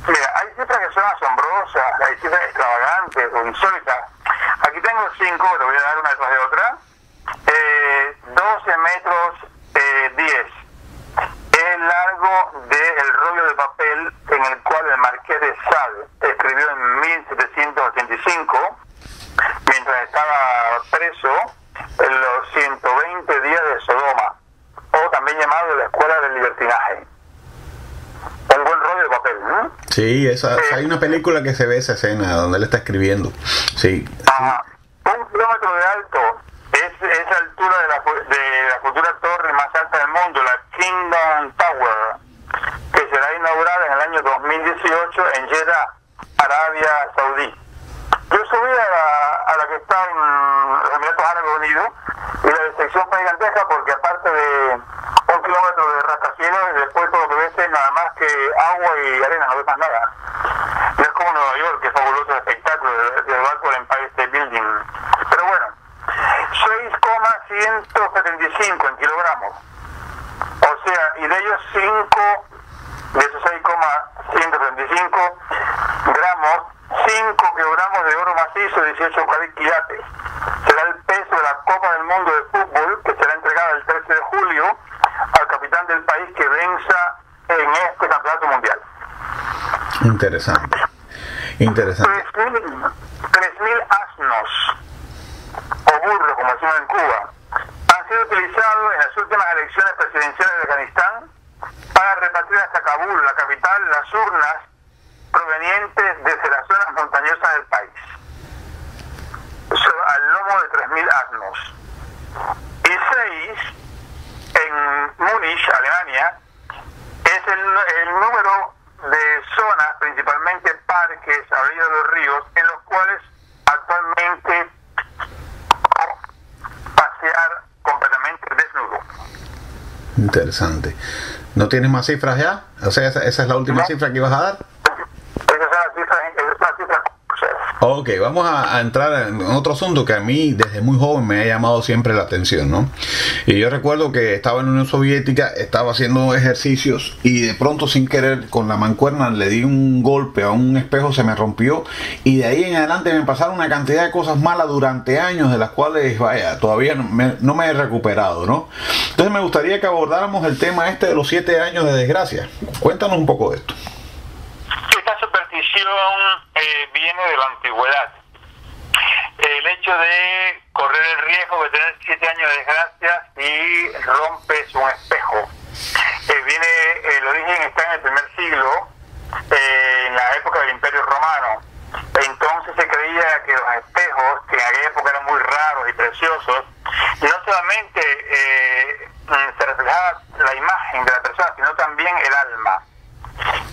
Mira, hay cifras que son asombrosas, hay cifras extravagantes o insólitas. Aquí tengo 5, te voy a dar una detrás de otra. 12 metros 10. Es el largo del rollo de papel en el cual el Marqués de Sade escribió en 1785, mientras estaba preso, en los 120 días de Sodoma, o también llamado la Escuela del Libertinaje. Un buen rollo de papel, ¿no? Sí, hay una película que se ve esa escena donde él está escribiendo. Sí. 1 kilómetro de alto es esa altura de la futura torre más alta del mundo, la Kingdom Tower, que será inaugurada en el año 2018 en Jeddah, Arabia Saudí. Yo subí a la que está en los Emiratos Árabes Unidos, y la destrucción fue gigantesca porque aparte de 1 kilómetro de rascacielos, después todo lo que ves es nada más que agua y arena, no ves más nada. No es como Nueva York, que es fabuloso el espectáculo del barco del Empire State Building. Pero bueno, 6,175 en kilogramos. O sea, y de ellos 5, de esos 6,175 gramos, 5 kilogramos de oro macizo, 18 quilates. Será el peso de la Copa del Mundo de Fútbol, que será entregada el 13 de julio al capitán del país que venza en este campeonato mundial. Interesante. 3.000 asnos, o burros, como decimos en Cuba, han sido utilizados en las últimas elecciones presidenciales de Afganistán para repartir hasta Kabul, la capital, las urnas provenientes desde las zonas montañosas del país. el número de zonas, principalmente parques a orillas de los ríos, en los cuales actualmente pasear completamente desnudo. Interesante. ¿No tienes más cifras ya? O sea, esa es la última cifra que ibas a dar. Esas son las cifras. Ok, vamos a entrar en otro asunto que a mí desde muy joven me ha llamado siempre la atención, ¿no? Y yo recuerdo que estaba en la Unión Soviética, estaba haciendo ejercicios y de pronto sin querer con la mancuerna le di un golpe a un espejo, se me rompió y de ahí en adelante me pasaron una cantidad de cosas malas durante años de las cuales, vaya, todavía no me he recuperado, ¿no? Entonces me gustaría que abordáramos el tema de los 7 años de desgracia. Cuéntanos un poco de esto. Esta superstición viene de la antigüedad. El hecho de correr el riesgo de tener 7 años de desgracia si rompes un espejo. El origen está en el primer siglo, en la época del Imperio Romano. Entonces se creía que los espejos, que en aquella época eran muy raros y preciosos, no solamente se reflejaba la imagen de la persona, sino también el alma.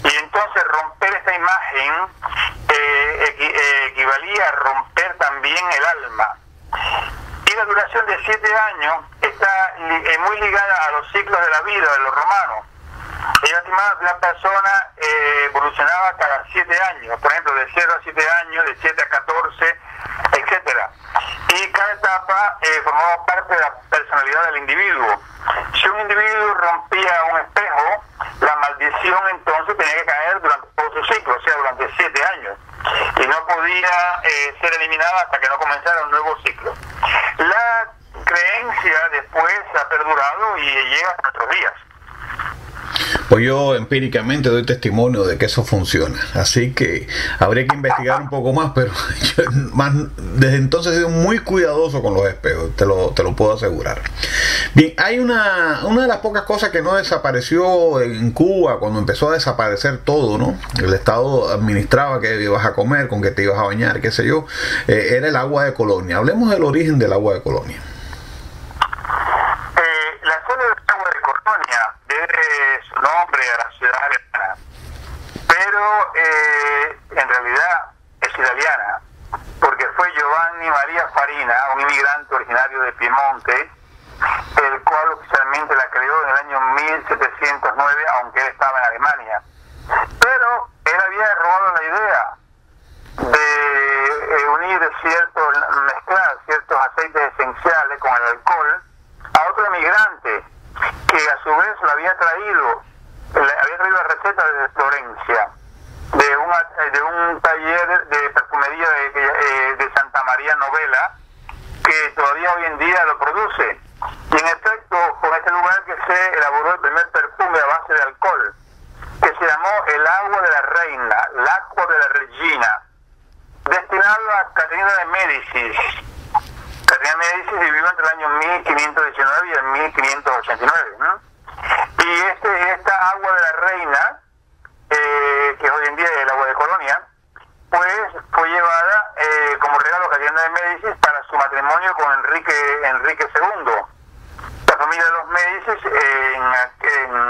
Y entonces romper esa imagen equivalía a romper también el alma. Y la duración de 7 años está muy ligada a los ciclos de la vida de los romanos. Ellos estimaban que una persona evolucionaba cada 7 años, por ejemplo, de 0 a 7 años, de 7 a 14, etcétera. Y cada etapa formaba parte de la personalidad del individuo. Si un individuo rompía un espejo, la maldición entonces tenía que caer durante todo su ciclo, o sea, durante 7 años. Y no podía ser eliminada hasta que no comenzara un nuevo ciclo. La creencia después ha perdurado y llega a nuestros días. Pues yo empíricamente doy testimonio de que eso funciona, así que habría que investigar un poco más, pero yo desde entonces he sido muy cuidadoso con los espejos, te lo puedo asegurar. Bien, hay una de las pocas cosas que no desapareció en Cuba cuando empezó a desaparecer todo, ¿no? El Estado administraba qué ibas a comer, con qué te ibas a bañar, qué sé yo, era el agua de Colonia. Hablemos del origen del agua de Colonia. La zona del agua de Colonia debe su nombre a la ciudad alemana, pero en realidad es italiana, porque fue Giovanni Maria Farina, un inmigrante originario de Piemonte, el cual oficialmente la creó en el año 1709, aunque él estaba en Alemania. Pero él había robado la idea de mezclar ciertos aceites esenciales con el alcohol a otro inmigrante que a su vez lo había traído la receta desde Florencia, de un taller de perfumería de Santa María Novella, que todavía hoy en día lo produce. Y en efecto, con este lugar que se elaboró el primer perfume a base de alcohol, que se llamó el agua de la reina, l'agua de la regina, destinado a Caterina de Médicis. Caterina de Médicis vivió entre el año 1519 y el 1589, ¿no? Y esta agua de la reina, que hoy en día es el agua de Colonia, pues fue llevada como regalo a Caterina de Médicis para su matrimonio con Enrique II. La familia de los Médicis en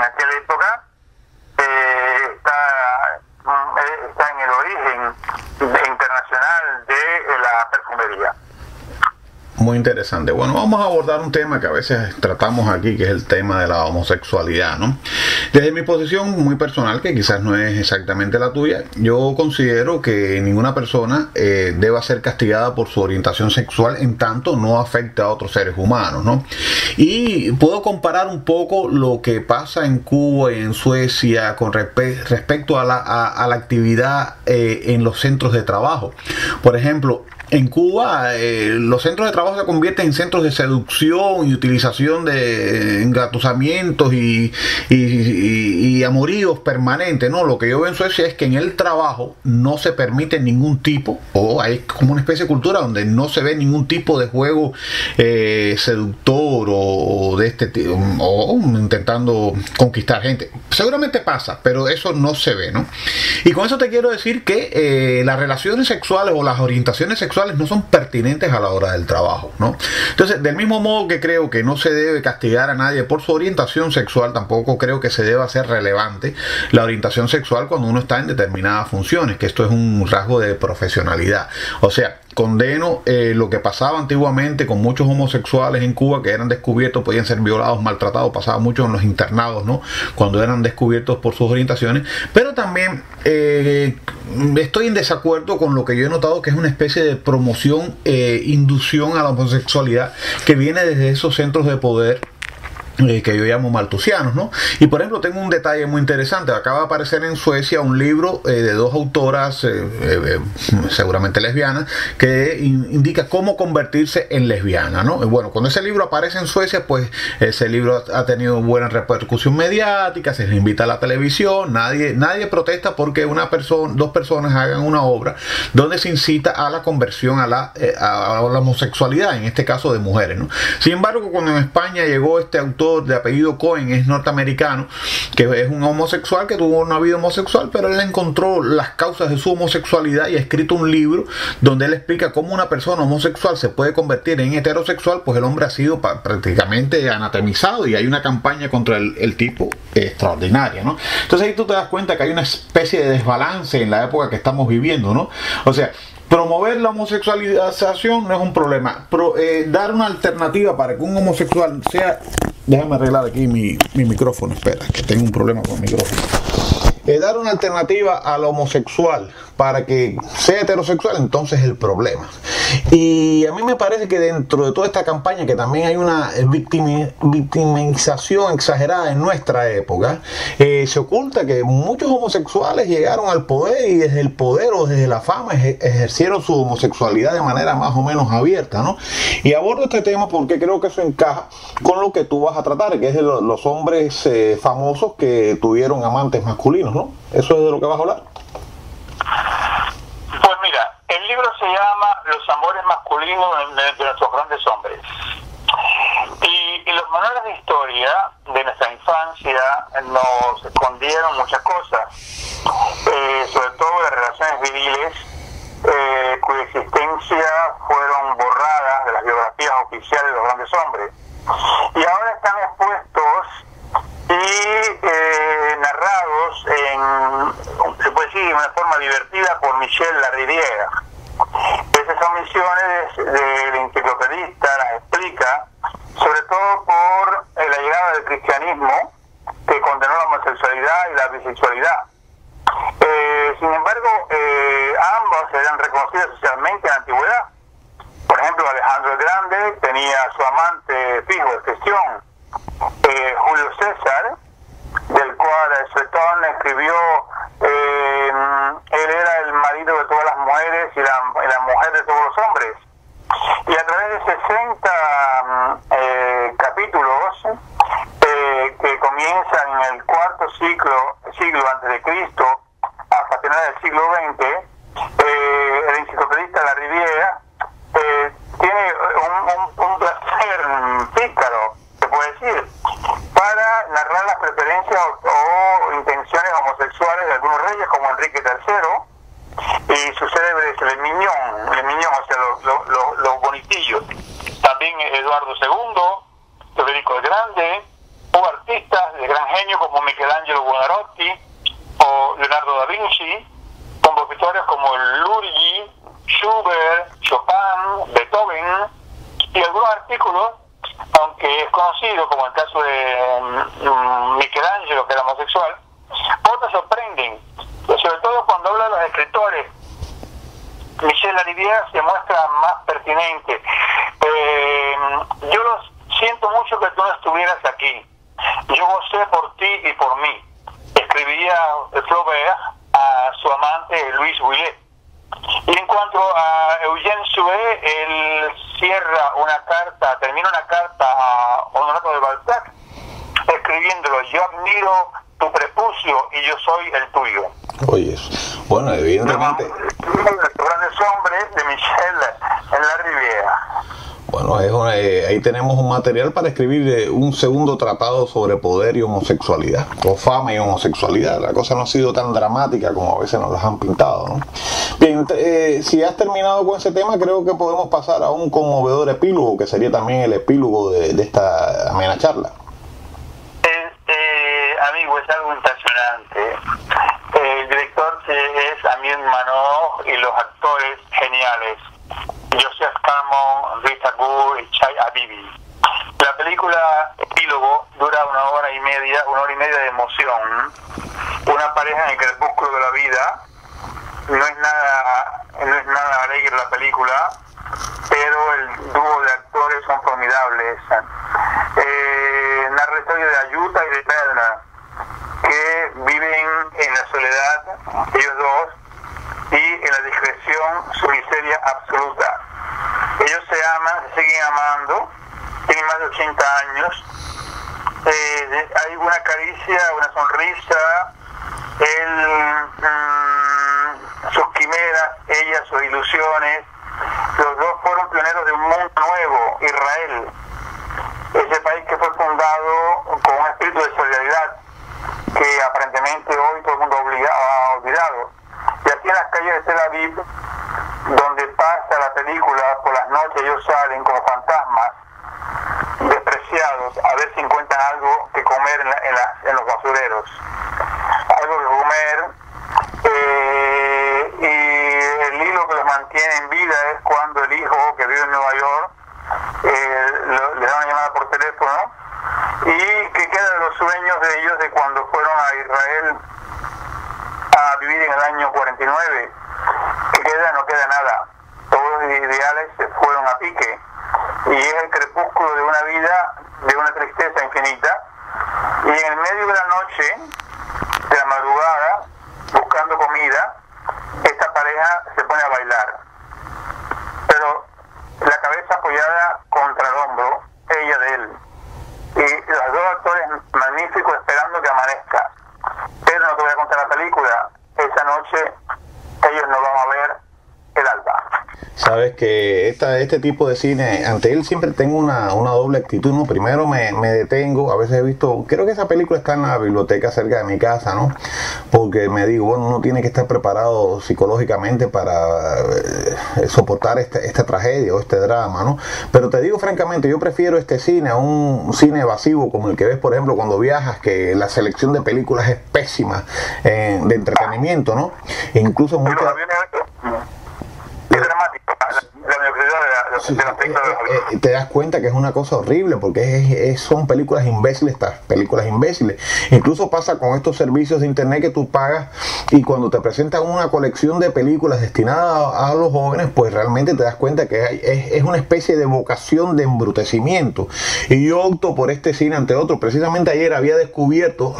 aquella época está en el origen internacional de la perfumería. Muy interesante. Bueno, vamos a abordar un tema que a veces tratamos aquí, que es el tema de la homosexualidad, ¿no? Desde mi posición muy personal, que quizás no es exactamente la tuya, yo considero que ninguna persona deba ser castigada por su orientación sexual en tanto no afecte a otros seres humanos, ¿no? Y puedo comparar un poco lo que pasa en Cuba y en Suecia con respecto a la actividad en los centros de trabajo. Por ejemplo, en Cuba los centros de trabajo se convierten en centros de seducción y utilización de engatusamientos y amoríos permanentes, ¿no? Lo que yo veo en Suecia es que en el trabajo no se permite ningún tipo, o hay como una especie de cultura donde no se ve ningún tipo de juego seductor o de este tipo, o intentando conquistar gente. Seguramente pasa, pero eso no se ve, ¿no? Y con eso te quiero decir que las relaciones sexuales o las orientaciones sexuales homosexuales no son pertinentes a la hora del trabajo, ¿no? Entonces, del mismo modo que creo que no se debe castigar a nadie por su orientación sexual, tampoco creo que se deba hacer relevante la orientación sexual cuando uno está en determinadas funciones, que esto es un rasgo de profesionalidad. O sea, condeno lo que pasaba antiguamente con muchos homosexuales en Cuba que eran descubiertos, podían ser violados, maltratados, pasaba mucho en los internados, ¿no? Cuando eran descubiertos por sus orientaciones, pero también estoy en desacuerdo con lo que yo he notado que es una especie de promoción, inducción a la homosexualidad que viene desde esos centros de poder que yo llamo maltusianos, ¿no? Y por ejemplo tengo un detalle muy interesante. Acaba de aparecer en Suecia un libro de dos autoras seguramente lesbianas que indica cómo convertirse en lesbiana, ¿no? Bueno, cuando ese libro aparece en Suecia, pues ese libro ha tenido buena repercusión mediática, se le invita a la televisión, nadie protesta porque dos personas hagan una obra donde se incita a la conversión a la homosexualidad, en este caso de mujeres, ¿no? Sin embargo, cuando en España llegó este autor de apellido Cohen, es norteamericano, que es un homosexual que tuvo una vida homosexual, pero él encontró las causas de su homosexualidad y ha escrito un libro donde él explica cómo una persona homosexual se puede convertir en heterosexual, pues el hombre ha sido prácticamente anatemizado y hay una campaña contra el tipo extraordinaria, ¿no? Entonces ahí tú te das cuenta que hay una especie de desbalance en la época que estamos viviendo, ¿no? O sea, promover la homosexualización no es un problema, dar una alternativa para que un homosexual sea... Déjame arreglar aquí mi micrófono, espera, que tengo un problema con el micrófono. Dar una alternativa al homosexual para que sea heterosexual, entonces el problema. Y a mí me parece que dentro de toda esta campaña, que también hay una victimización exagerada en nuestra época, se oculta que muchos homosexuales llegaron al poder y desde el poder o desde la fama ejercieron su homosexualidad de manera más o menos abierta, ¿no? Y abordo este tema porque creo que eso encaja con lo que tú vas a tratar, que es de los hombres famosos que tuvieron amantes masculinos, ¿no? ¿Eso es de lo que vas a hablar? Pues mira, el libro se llama Los amores masculinos de nuestros grandes hombres. Y los manuales de historia de nuestra infancia nos escondieron muchas cosas, sobre todo las relaciones viriles, cuya existencia fueron borradas de las biografías oficiales de los grandes hombres. Y ahora están expuestos y narrados se puede decir, de una forma divertida por Michel Larivière. Esas son misiones del enciclopedista, las explica, sobre todo por la llegada del cristianismo, que condenó la homosexualidad y la bisexualidad. Sin embargo, ambos eran reconocidos socialmente en la antigüedad. Por ejemplo, Alejandro el Grande tenía a su amante fijo de gestión, Julio César, del cual Suetón escribió, él era el marido de todas las mujeres y la mujer de todos los hombres. Y a través de 60 capítulos que comienzan en el cuarto siglo antes de Cristo hasta finales del siglo XX, el enciclopedista Larivière tiene un placer pícaro, se puede decir, para narrar las preferencias o intenciones homosexuales de algunos reyes como Enrique III y su célebre Le Mignon, o sea, los bonitillos. También Eduardo II, Federico el Grande, o artistas de gran genio como Michelangelo Buonarroti o Leonardo da Vinci, compositores como Lurgi, Schubert, Chopin, Beethoven, y algunos artículos, aunque es conocido como el caso de Michelangelo, que era homosexual, otros sorprenden, sobre todo cuando habla de los escritores. Michel Larivière se muestra más pertinente. Yo siento mucho que tú no estuvieras aquí. Yo gocé por ti y por mí, escribiría Flaubert a su amante Louise Willet. Y en cuanto a Eugène Sue, él termina una carta a Honorato de Balzac, escribiéndolo: yo admiro tu prepucio y yo soy el tuyo. Oye, bueno, evidentemente... Los grandes hombres de Michel Larivière. Bueno, ahí tenemos un material para escribir un segundo tratado sobre poder y homosexualidad, o fama y homosexualidad. La cosa no ha sido tan dramática como a veces nos las han pintado, ¿no? Bien, si has terminado con ese tema, creo que podemos pasar a un conmovedor epílogo, que sería también el epílogo de esta amena charla. Amigo, es algo impresionante. El director es Amir Manoh y los actores geniales, Joseph Cameron, Rita Gur y Chai Habibi. La película Epílogo dura una hora y media de emoción. Una pareja en el crepúsculo de la vida. No es nada alegre la película, pero el dúo de actores son formidables. Narra la historia de Ayuta y de Pedra, que viven en la soledad, ellos dos, y en la discreción su miseria absoluta. Ellos se aman, se siguen amando, tienen más de 80 años, hay una caricia, una sonrisa, sus quimeras, ella sus ilusiones. Los dos fueron pioneros de un mundo nuevo, Israel, ese país que fue fundado con un espíritu de solidaridad que aparentemente hoy todo el mundo ha olvidado. Y aquí en las calles de Tel Aviv, donde pasa la película, por las noches ellos salen como fantasmas, despreciados, a ver si encuentran algo que comer en los basureros. Algo que comer, y el hilo que los mantiene en vida es cuando el hijo, que vive en Nueva York, le da una llamada por teléfono, y que queda de los sueños de ellos de cuando fueron a Israel a vivir en el año 49, que no queda nada, todos los ideales se fueron a pique, y es el crepúsculo de una vida, de una tristeza infinita, y en el medio de la noche, de la madrugada, buscando comida, esta pareja se pone a bailar, pero la cabeza apoyada contra el hombro, ella de él, y los dos actores magníficos esperando que amanezca. Pero no te voy a contar la película, esa noche ellos no van a ver el alba. Sabes que este tipo de cine, ante él siempre tengo una doble actitud, ¿no? Primero me detengo, a veces he visto, creo que esa película está en la biblioteca cerca de mi casa, ¿no? Porque me digo, bueno, uno tiene que estar preparado psicológicamente para soportar esta tragedia o este drama, ¿no? Pero te digo francamente, yo prefiero este cine a un cine evasivo como el que ves, por ejemplo, cuando viajas, que la selección de películas es pésima, de entretenimiento, ¿no? E incluso muchas... Es dramático, la mediocridad de las películas. Te das cuenta que es una cosa horrible, porque son películas imbéciles, estas películas imbéciles. Incluso pasa con estos servicios de internet que tú pagas, y cuando te presentan una colección de películas destinadas a los jóvenes, pues realmente te das cuenta que es una especie de vocación de embrutecimiento. Y yo opto por este cine ante otro. Precisamente ayer había descubierto,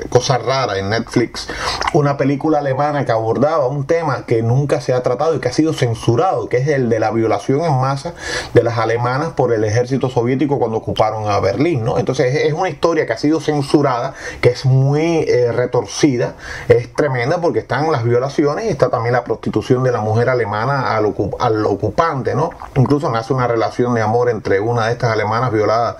cosa rara en Netflix, una película alemana que abordaba un tema que nunca se ha tratado y que ha sido censurado, que es el de la violación en masa de las alemanas por el ejército soviético cuando ocuparon a Berlín, ¿no? Entonces es una historia que ha sido censurada, que es muy retorcida, es tremenda, porque están las violaciones y está también la prostitución de la mujer alemana al ocupante, ¿no? Incluso nace una relación de amor entre una de estas alemanas violada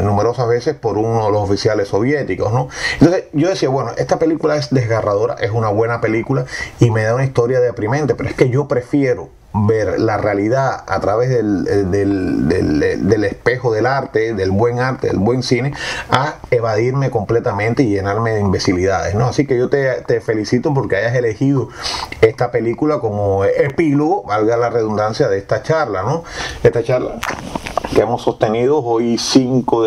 numerosas veces por uno de los oficiales soviéticos, ¿no? Entonces yo decía, bueno, esta película es desgarradora, es una buena película y me da una historia deprimente, pero es que yo prefiero ver la realidad a través del espejo del arte, del buen cine, a evadirme completamente y llenarme de imbecilidades, ¿no? Así que yo te felicito porque hayas elegido esta película como epílogo, valga la redundancia, de esta charla, ¿no? Esta charla que hemos sostenido hoy es 5,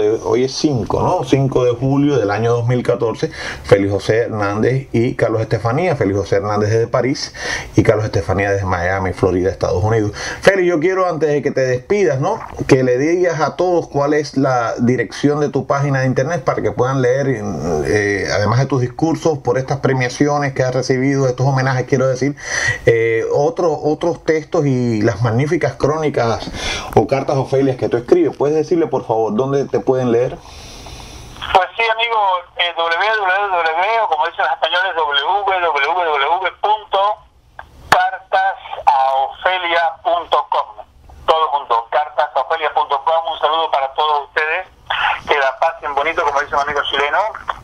¿no? 5 de julio del año 2014. Félix José Hernández y Carlos Estefanía. Félix José Hernández desde París y Carlos Estefanía desde Miami, Florida, Estados Unidos. Félix, yo quiero, antes de que te despidas, ¿no?, que le digas a todos cuál es la dirección de tu página de internet para que puedan leer, además de tus discursos, por estas premiaciones que has recibido, estos homenajes, quiero decir, otros textos y las magníficas crónicas o cartas Ofelias que tú escribes. ¿Puedes decirle, por favor, dónde te pueden leer? Pues sí, amigo, www, o como dicen los españoles, www.cartasaofelia.com, todo junto, la pasen bonito, como dice un amigo chileno,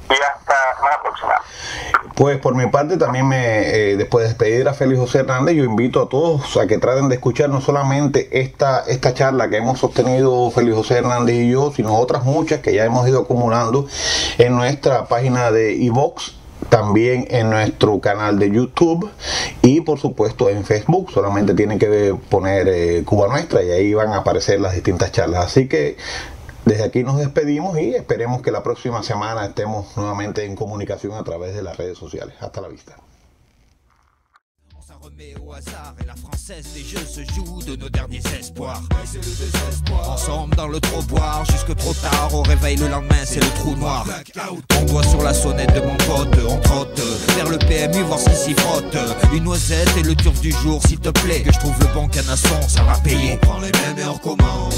y hasta la semana próxima. Pues por mi parte también después de despedir a Félix José Hernández, yo invito a todos a que traten de escuchar no solamente esta charla que hemos sostenido Félix José Hernández y yo, sino otras muchas que ya hemos ido acumulando en nuestra página de iVoox, también en nuestro canal de YouTube y por supuesto en Facebook. Solamente tienen que poner Cuba Nuestra y ahí van a aparecer las distintas charlas. Así que desde aquí nos despedimos y esperemos que la próxima semana estemos nuevamente en comunicación a través de las redes sociales. Hasta la vista. Au hasard et la française des jeux se joue de nos derniers espoirs. C'est le désespoir. Ensemble dans le trop boire jusque trop tard. Au réveil le lendemain c'est le trou noir. On doit sur la sonnette de mon pote. On trotte vers le PMU voir ce qui s'y frotte. Une noisette et le turf du jour s'il te plaît. Que je trouve le bon canasson, ça va payer. On prend les mêmes et on recommence.